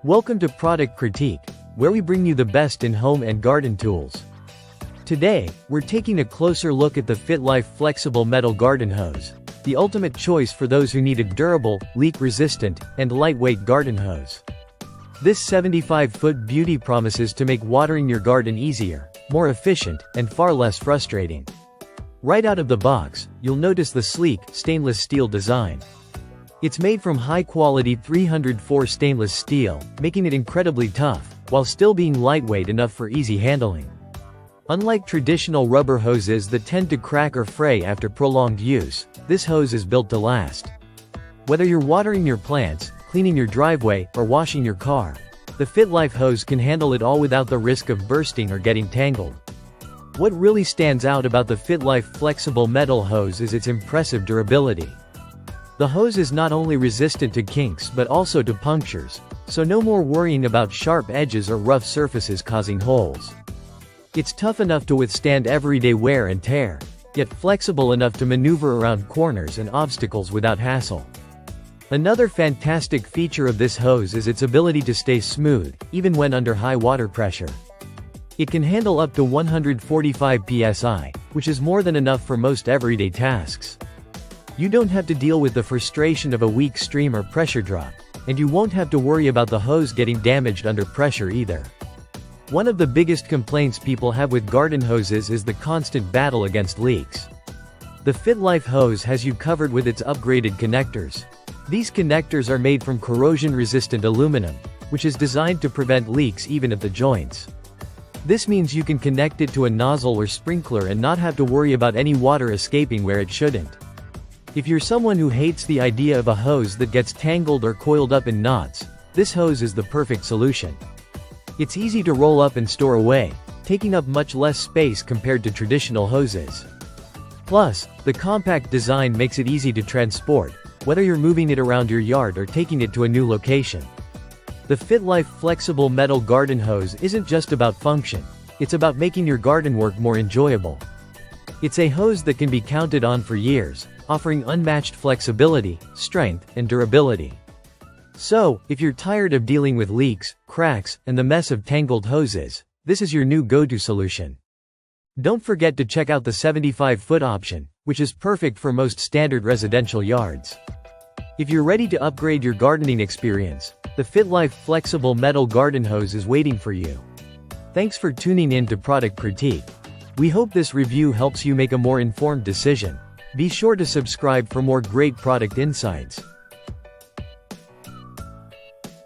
Welcome to Product Critique, where we bring you the best in home and garden tools. Today, we're taking a closer look at the Fitlife Flexible Metal Garden Hose, the ultimate choice for those who need a durable, leak-resistant, and lightweight garden hose. This 75-foot beauty promises to make watering your garden easier, more efficient, and far less frustrating. Right out of the box, you'll notice the sleek, stainless steel design. It's made from high-quality 304 stainless steel, making it incredibly tough, while still being lightweight enough for easy handling. Unlike traditional rubber hoses that tend to crack or fray after prolonged use, this hose is built to last. Whether you're watering your plants, cleaning your driveway, or washing your car, the Fitlife hose can handle it all without the risk of bursting or getting tangled. What really stands out about the Fitlife Flexible Metal Hose is its impressive durability. The hose is not only resistant to kinks but also to punctures, so no more worrying about sharp edges or rough surfaces causing holes. It's tough enough to withstand everyday wear and tear, yet flexible enough to maneuver around corners and obstacles without hassle. Another fantastic feature of this hose is its ability to stay smooth, even when under high water pressure. It can handle up to 145 psi, which is more than enough for most everyday tasks. You don't have to deal with the frustration of a weak stream or pressure drop, and you won't have to worry about the hose getting damaged under pressure either. One of the biggest complaints people have with garden hoses is the constant battle against leaks. The Fitlife hose has you covered with its upgraded connectors. These connectors are made from corrosion-resistant aluminum, which is designed to prevent leaks even at the joints. This means you can connect it to a nozzle or sprinkler and not have to worry about any water escaping where it shouldn't. If you're someone who hates the idea of a hose that gets tangled or coiled up in knots, this hose is the perfect solution. It's easy to roll up and store away, taking up much less space compared to traditional hoses. Plus, the compact design makes it easy to transport, whether you're moving it around your yard or taking it to a new location. The Fitlife Flexible Metal Garden Hose isn't just about function, it's about making your garden work more enjoyable. It's a hose that can be counted on for years, offering unmatched flexibility, strength, and durability. So, if you're tired of dealing with leaks, cracks, and the mess of tangled hoses, this is your new go-to solution. Don't forget to check out the 75-foot option, which is perfect for most standard residential yards. If you're ready to upgrade your gardening experience, the Fitlife Flexible Metal Garden Hose is waiting for you. Thanks for tuning in to Product Critique. We hope this review helps you make a more informed decision. Be sure to subscribe for more great product insights.